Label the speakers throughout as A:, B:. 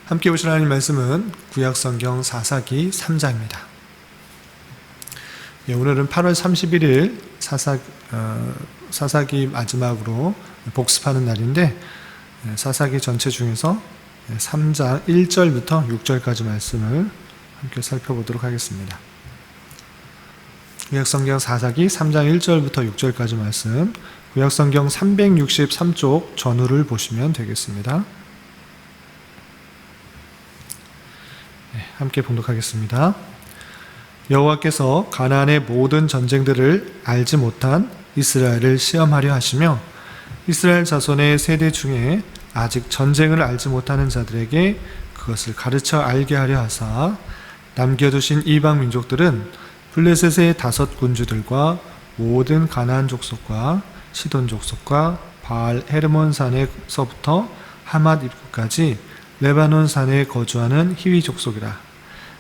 A: 함께 보실 하나님 말씀은 구약성경 사사기 3장입니다. 오늘은 8월 31일 사사기 마지막으로 복습하는 날인데, 사사기 전체 중에서 3장 1절부터 6절까지 말씀을 함께 살펴보도록 하겠습니다. 구약성경 사사기 3장 1절부터 6절까지 말씀, 구약성경 363쪽 전후를 보시면 되겠습니다. 함께 봉독하겠습니다. 여호와께서 가나안의 모든 전쟁들을 알지 못한 이스라엘을 시험하려 하시며, 이스라엘 자손의 세대 중에 아직 전쟁을 알지 못하는 자들에게 그것을 가르쳐 알게 하려 하사, 남겨두신 이방 민족들은 블레셋의 5 군주들과 모든 가나안 족속과 시돈 족속과 바알 헤르몬 산에서부터 하맛 입구까지 레바논 산에 거주하는 히위 족속이라.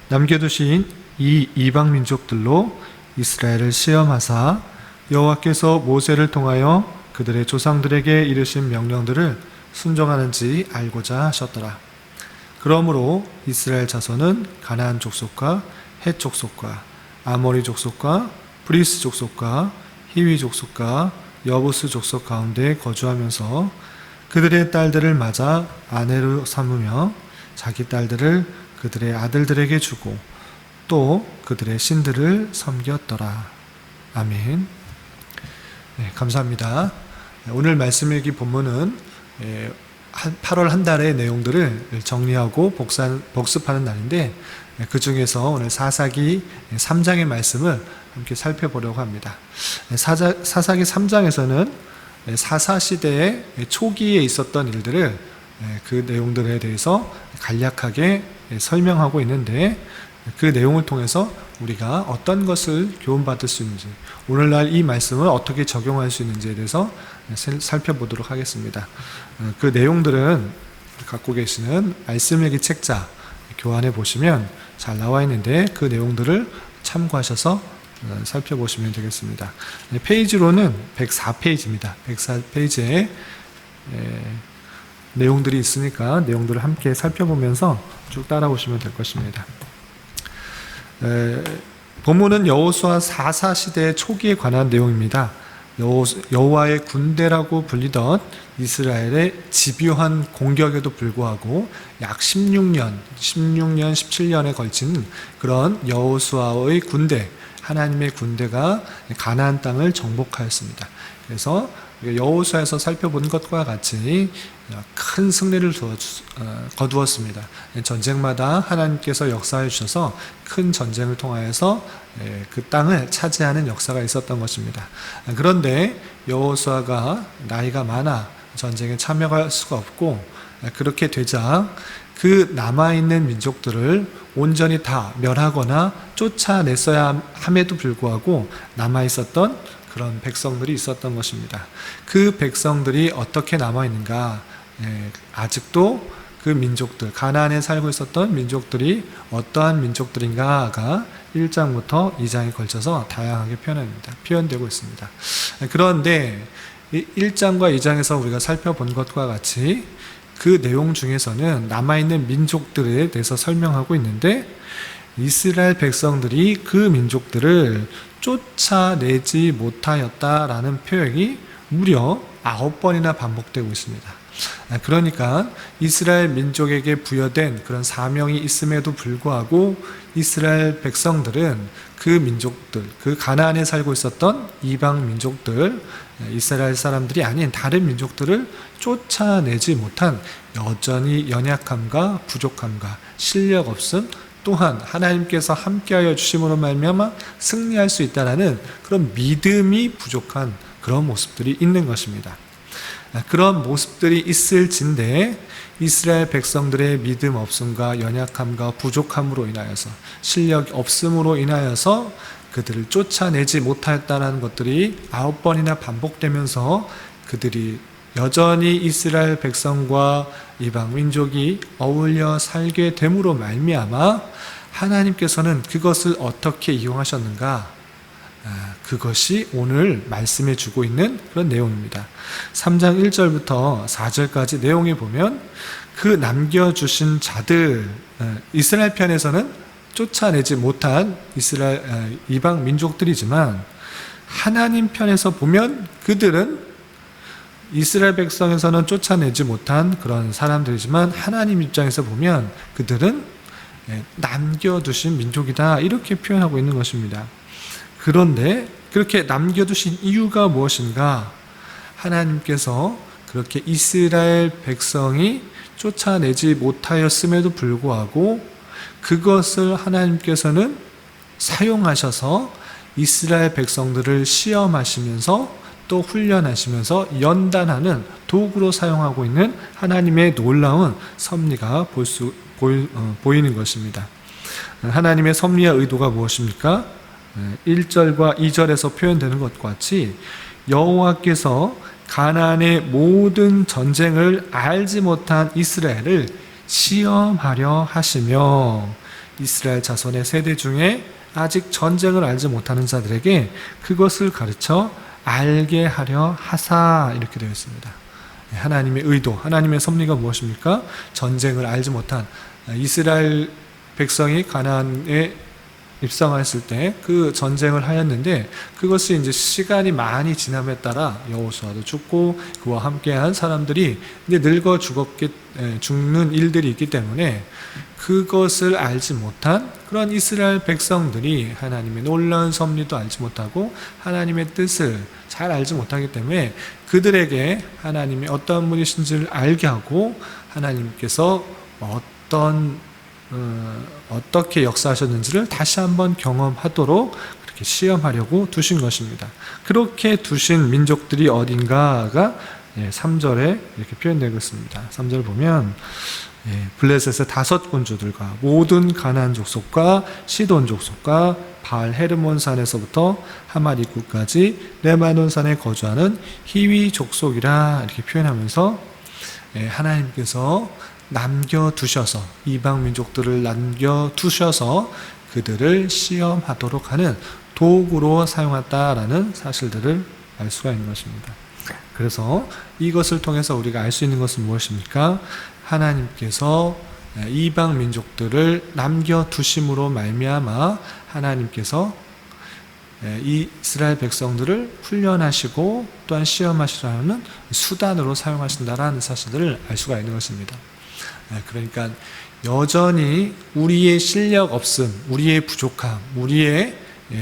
A: 남겨두신 이 이방 민족들로 이스라엘을 시험하사 여호와께서 모세를 통하여 그들의 조상들에게 이르신 명령들을 순종하는지 알고자 하셨더라. 그러므로 이스라엘 자손은 가나안 족속과 헷 족속과 아모리 족속과 브리스 족속과 히위 족속과 여부스 족속 가운데 거주하면서 그들의 딸들을 맞아 아내로 삼으며 자기 딸들을 그들의 아들들에게 주고 또 그들의 신들을 섬겼더라. 아멘. 네, 감사합니다. 오늘 말씀 읽기 본문은 8월 한 달의 내용들을 정리하고 복습하는 날인데, 그 중에서 오늘 사사기 3장의 말씀을 함께 살펴보려고 합니다. 사사기 3장에서는 사사시대의 초기에 있었던 일들을, 그 내용들에 대해서 간략하게 설명하고 있는데, 그 내용을 통해서 우리가 어떤 것을 교훈받을 수 있는지, 오늘날 이 말씀을 어떻게 적용할 수 있는지에 대해서 살펴보도록 하겠습니다. 그 내용들은 갖고 계시는 말씀일기 책자 교환해 보시면 잘 나와 있는데, 그 내용들을 참고하셔서 살펴보시면 되겠습니다. 페이지로는 104페이지입니다. 104페이지에 내용들이 있으니까 내용들을 함께 살펴보면서 쭉 따라오시면 될 것입니다. 본문은 여호수아 4사 시대 초기에 관한 내용입니다. 여호와의 군대라고 불리던 이스라엘의 집요한 공격에도 불구하고 약 16년, 17년에 걸친 그런 여호수아의 군대, 하나님의 군대가 가나안 땅을 정복하였습니다. 그래서 여호수아에서 살펴본 것과 같이 큰 승리를 거두었습니다. 전쟁마다 하나님께서 역사해 주셔서 큰 전쟁을 통하여서 그 땅을 차지하는 역사가 있었던 것입니다. 그런데 여호수아가 나이가 많아 전쟁에 참여할 수가 없고, 그렇게 되자 그 남아있는 민족들을 온전히 다 멸하거나 쫓아냈어야 함에도 불구하고 남아있었던 그런 백성들이 있었던 것입니다. 그 백성들이 어떻게 남아있는가? 아직도 그 민족들, 가나안에 살고 있었던 민족들이 어떠한 민족들인가가 1장부터 2장에 걸쳐서 다양하게 표현되고 있습니다. 그런데 1장과 2장에서 우리가 살펴본 것과 같이 그 내용 중에서는 남아있는 민족들에 대해서 설명하고 있는데, 이스라엘 백성들이 그 민족들을 쫓아내지 못하였다라는 표현이 무려 9번이나 반복되고 있습니다. 그러니까 이스라엘 민족에게 부여된 그런 사명이 있음에도 불구하고 이스라엘 백성들은 그 민족들, 그 가나안에 살고 있었던 이방 민족들, 이스라엘 사람들이 아닌 다른 민족들을 쫓아내지 못한 여전히 연약함과 부족함과 실력 없음, 또한 하나님께서 함께하여 주심으로 말미암아 승리할 수 있다라는 그런 믿음이 부족한 그런 모습들이 있는 것입니다. 그런 모습들이 있을진데, 이스라엘 백성들의 믿음 없음과 연약함과 부족함으로 인하여서, 실력 없음으로 인하여서 그들을 쫓아내지 못하였다는 것들이 9번이나 반복되면서 그들이 여전히 이스라엘 백성과 이방 민족이 어울려 살게 됨으로 말미암아 하나님께서는 그것을 어떻게 이용하셨는가? 그것이 오늘 말씀해 주고 있는 그런 내용입니다. 3장 1절부터 4절까지 내용에 보면 그 남겨주신 자들, 이스라엘 편에서는 쫓아내지 못한 이방 민족들이지만 하나님 편에서 보면 그들은 이스라엘 백성에서는 쫓아내지 못한 그런 사람들이지만 하나님 입장에서 보면 그들은 남겨두신 민족이다, 이렇게 표현하고 있는 것입니다. 그런데 그렇게 남겨두신 이유가 무엇인가? 하나님께서 그렇게 이스라엘 백성이 쫓아내지 못하였음에도 불구하고 그것을 하나님께서는 사용하셔서 이스라엘 백성들을 시험하시면서 또 훈련하시면서 연단하는 도구로 사용하고 있는 하나님의 놀라운 섭리가 보이는 것입니다. 하나님의 섭리와 의도가 무엇입니까? 1절과 2절에서 표현되는 것과 같이 여호와께서 가나안의 모든 전쟁을 알지 못한 이스라엘을 시험하려 하시며 이스라엘 자손의 세대 중에 아직 전쟁을 알지 못하는 자들에게 그것을 가르쳐 알게 하려 하사, 이렇게 되어 있습니다. 하나님의 의도, 하나님의 섭리가 무엇입니까? 전쟁을 알지 못한 이스라엘 백성이 가나안에 입성했을 때 그 전쟁을 하였는데 그것이 이제 시간이 많이 지남에 따라 여호수아도 죽고 그와 함께한 사람들이 이제 늙어 죽는 일들이 있기 때문에 그것을 알지 못한 그런 이스라엘 백성들이 하나님의 놀라운 섭리도 알지 못하고 하나님의 뜻을 잘 알지 못하기 때문에 그들에게 하나님이 어떤 분이신지를 알게 하고 하나님께서 어떻게 역사하셨는지를 다시 한번 경험하도록 그렇게 시험하려고 두신 것입니다. 그렇게 두신 민족들이 어딘가가 3절에 이렇게 표현되고 있습니다. 3절 보면 블레셋의 5 군주들과 모든 가나안 족속과 시돈 족속과 바알 헤르몬 산에서부터 하맛 입구까지 레바논 산에 거주하는 히위 족속이라, 이렇게 표현하면서 하나님께서 남겨두셔서 이방 민족들을 남겨두셔서 그들을 시험하도록 하는 도구로 사용했다라는 사실들을 알 수가 있는 것입니다. 그래서 이것을 통해서 우리가 알 수 있는 것은 무엇입니까? 하나님께서 이방 민족들을 남겨두심으로 말미암아 하나님께서 이스라엘 백성들을 훈련하시고 또한 시험하시라는 수단으로 사용하신다라는 사실들을 알 수가 있는 것입니다. 그러니까 여전히 우리의 실력 없음, 우리의 부족함, 우리의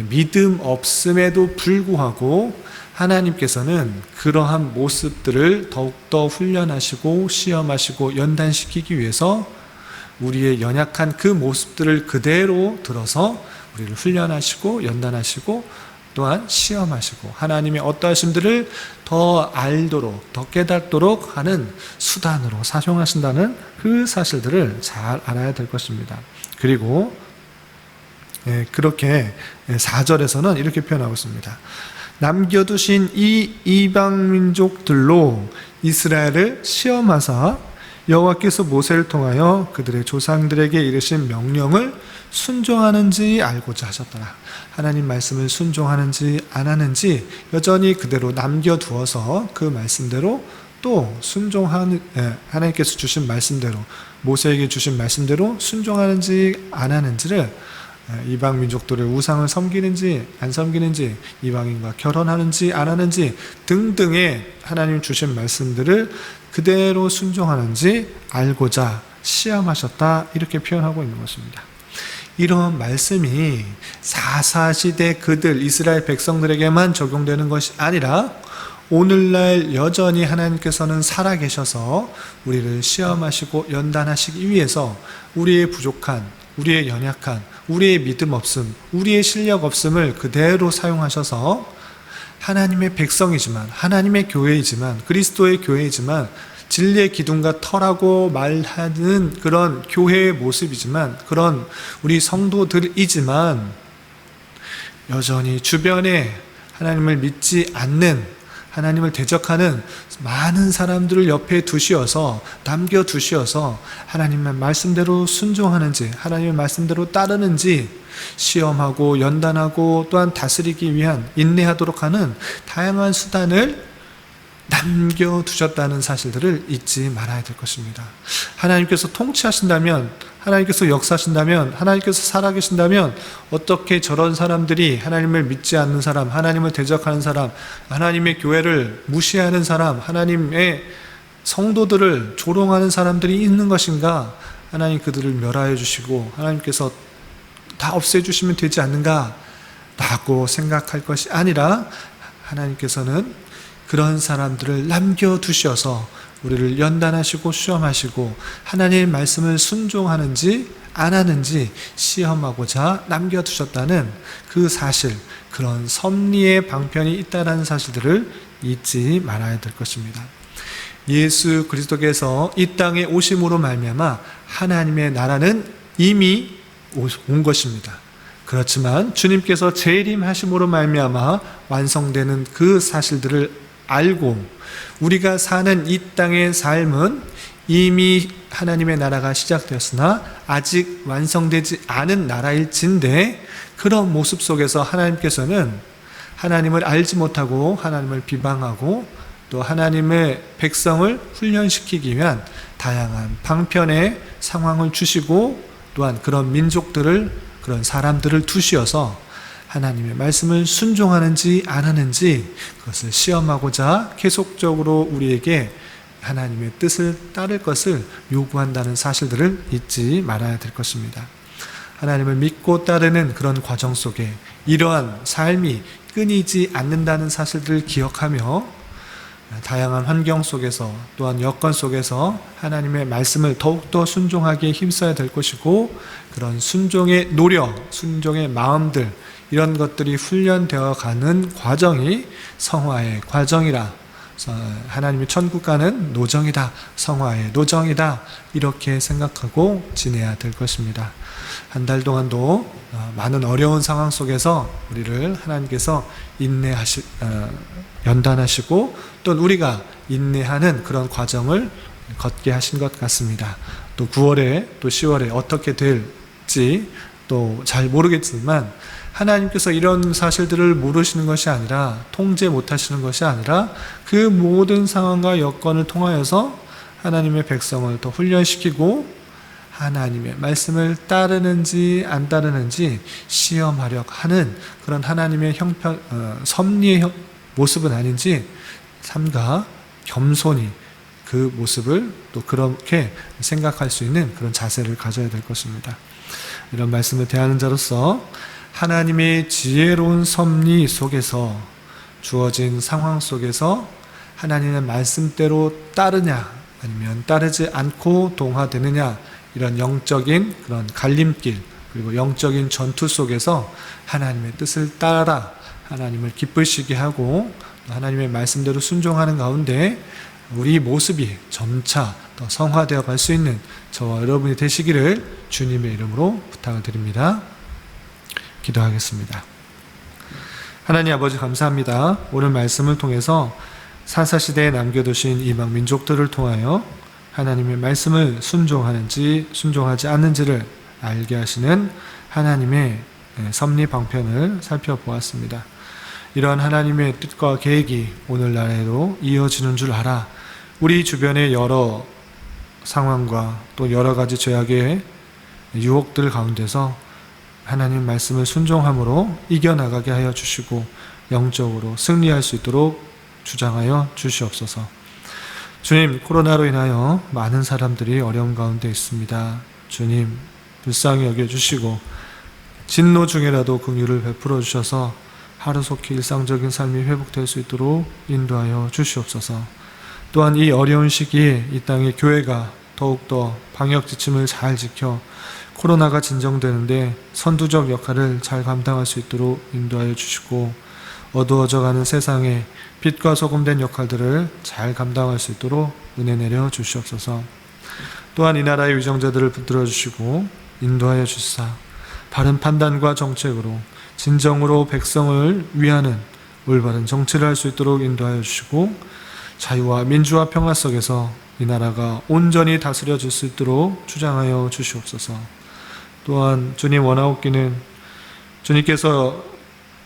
A: 믿음 없음에도 불구하고 하나님께서는 그러한 모습들을 더욱더 훈련하시고 시험하시고 연단시키기 위해서 우리의 연약한 그 모습들을 그대로 들어서 우리를 훈련하시고 연단하시고 또한 시험하시고 하나님의 어떠하심들을 더 알도록 더 깨닫도록 하는 수단으로 사용하신다는 그 사실들을 잘 알아야 될 것입니다. 그리고 그렇게 4절에서는 이렇게 표현하고 있습니다. 남겨두신 이 이방 민족들로 이스라엘을 시험하사 여호와께서 모세를 통하여 그들의 조상들에게 이르신 명령을 순종하는지 알고자 하셨더라. 하나님 말씀을 순종하는지 안 하는지 여전히 그대로 남겨두어서 그 말씀대로 또 순종하는, 하나님께서 주신 말씀대로 모세에게 주신 말씀대로 순종하는지 안 하는지를, 이방 민족들의 우상을 섬기는지 안 섬기는지, 이방인과 결혼하는지 안 하는지 등등의 하나님 주신 말씀들을 그대로 순종하는지 알고자 시험하셨다, 이렇게 표현하고 있는 것입니다. 이런 말씀이 사사시대 그들 이스라엘 백성들에게만 적용되는 것이 아니라 오늘날 여전히 하나님께서는 살아계셔서 우리를 시험하시고 연단하시기 위해서 우리의 부족한, 우리의 연약한, 우리의 믿음 없음, 우리의 실력 없음을 그대로 사용하셔서 하나님의 백성이지만, 하나님의 교회이지만, 그리스도의 교회이지만, 진리의 기둥과 터라고 말하는 그런 교회의 모습이지만, 그런 우리 성도들이지만 여전히 주변에 하나님을 믿지 않는, 하나님을 대적하는 많은 사람들을 옆에 두시어서, 남겨두시어서 하나님의 말씀대로 순종하는지, 하나님의 말씀대로 따르는지 시험하고 연단하고 또한 다스리기 위한, 인내하도록 하는 다양한 수단을 남겨두셨다는 사실들을 잊지 말아야 될 것입니다. 하나님께서 통치하신다면, 하나님께서 역사하신다면, 하나님께서 살아계신다면 어떻게 저런 사람들이, 하나님을 믿지 않는 사람, 하나님을 대적하는 사람, 하나님의 교회를 무시하는 사람, 하나님의 성도들을 조롱하는 사람들이 있는 것인가? 하나님 그들을 멸하여 주시고 하나님께서 다 없애주시면 되지 않는가? 라고 생각할 것이 아니라 하나님께서는 그런 사람들을 남겨두셔서 우리를 연단하시고 시험하시고 하나님의 말씀을 순종하는지 안 하는지 시험하고자 남겨두셨다는 그 사실, 그런 섭리의 방편이 있다는 사실들을 잊지 말아야 될 것입니다. 예수 그리스도께서 이 땅에 오심으로 말미암아 하나님의 나라는 이미 온 것입니다. 그렇지만 주님께서 재림하심으로 말미암아 완성되는 그 사실들을 알고 우리가 사는 이 땅의 삶은 이미 하나님의 나라가 시작되었으나 아직 완성되지 않은 나라일진데, 그런 모습 속에서 하나님께서는 하나님을 알지 못하고 하나님을 비방하고 또 하나님의 백성을 훈련시키기 위한 다양한 방편의 상황을 주시고 또한 그런 민족들을, 그런 사람들을 두시어서 하나님의 말씀을 순종하는지 안 하는지 그것을 시험하고자 계속적으로 우리에게 하나님의 뜻을 따를 것을 요구한다는 사실들을 잊지 말아야 될 것입니다. 하나님을 믿고 따르는 그런 과정 속에 이러한 삶이 끊이지 않는다는 사실들을 기억하며 다양한 환경 속에서 또한 여건 속에서 하나님의 말씀을 더욱더 순종하기에 힘써야 될 것이고, 그런 순종의 노력, 순종의 마음들, 이런 것들이 훈련되어 가는 과정이 성화의 과정이라, 하나님의 천국 가는 노정이다, 성화의 노정이다, 이렇게 생각하고 지내야 될 것입니다. 한 달 동안도 많은 어려운 상황 속에서 우리를 하나님께서 연단하시고 또 우리가 인내하는 그런 과정을 걷게 하신 것 같습니다. 또 9월에 또 10월에 어떻게 될지 또 잘 모르겠지만 하나님께서 이런 사실들을 모르시는 것이 아니라, 통제 못하시는 것이 아니라 그 모든 상황과 여건을 통하여서 하나님의 백성을 더 훈련시키고 하나님의 말씀을 따르는지 안 따르는지 시험하려 하는 그런 하나님의 섭리의 모습은 아닌지 삼가 겸손히 그 모습을 또 그렇게 생각할 수 있는 그런 자세를 가져야 될 것입니다. 이런 말씀을 대하는 자로서 하나님의 지혜로운 섭리 속에서 주어진 상황 속에서 하나님의 말씀대로 따르냐 아니면 따르지 않고 동화되느냐, 이런 영적인 그런 갈림길 그리고 영적인 전투 속에서 하나님의 뜻을 따라 하나님을 기쁘시게 하고 하나님의 말씀대로 순종하는 가운데 우리 모습이 점차 더 성화되어 갈 수 있는 저와 여러분이 되시기를 주님의 이름으로 부탁을 드립니다. 기도하겠습니다. 하나님 아버지 감사합니다. 오늘 말씀을 통해서 사사시대에 남겨두신 이방 민족들을 통하여 하나님의 말씀을 순종하는지 순종하지 않는지를 알게 하시는 하나님의 섭리 방편을 살펴보았습니다. 이러한 하나님의 뜻과 계획이 오늘날에도 이어지는 줄 알아 우리 주변의 여러 상황과 또 여러 가지 죄악의 유혹들 가운데서 하나님 말씀을 순종함으로 이겨나가게 하여 주시고 영적으로 승리할 수 있도록 주장하여 주시옵소서. 주님, 코로나로 인하여 많은 사람들이 어려움 가운데 있습니다. 주님, 불쌍히 여겨주시고 진노 중에라도 긍휼을 베풀어 주셔서 하루속히 일상적인 삶이 회복될 수 있도록 인도하여 주시옵소서. 또한 이 어려운 시기에 이 땅의 교회가 더욱더 방역 지침을 잘 지켜 코로나가 진정되는데 선두적 역할을 잘 감당할 수 있도록 인도하여 주시고, 어두워져가는 세상에 빛과 소금된 역할들을 잘 감당할 수 있도록 은혜 내려 주시옵소서. 또한 이 나라의 위정자들을 붙들어 주시고 인도하여 주시사 바른 판단과 정책으로 진정으로 백성을 위하는 올바른 정치를 할 수 있도록 인도하여 주시고 자유와 민주화 평화 속에서 이 나라가 온전히 다스려질 수 있도록 주장하여 주시옵소서. 또한 주님 원하옵기는 주님께서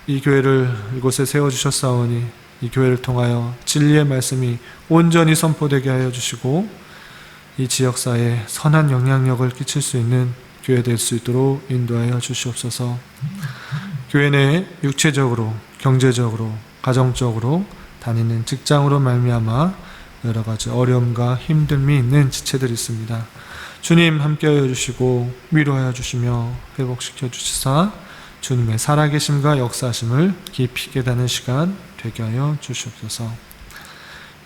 A: 이 교회를 이곳에 세워주셨사오니 이 교회를 통하여 진리의 말씀이 온전히 선포되게 하여 주시고 이 지역사회에 선한 영향력을 끼칠 수 있는 교회 될 수 있도록 인도하여 주시옵소서. 교회 내에 육체적으로, 경제적으로, 가정적으로 다니는 직장으로 말미암아 여러 가지 어려움과 힘듦이 있는 지체들이 있습니다. 주님 함께하여 주시고 위로하여 주시며 회복시켜 주시사 주님의 살아계심과 역사하심을 깊이 깨닫는 시간 되게 하여 주시옵소서.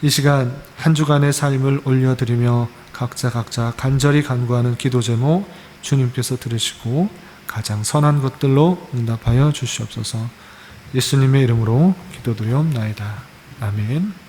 A: 이 시간 한 주간의 삶을 올려드리며 각자 간절히 간구하는 기도 제목 주님께서 들으시고 가장 선한 것들로 응답하여 주시옵소서. 예수님의 이름으로 기도드리옵나이다. 아멘.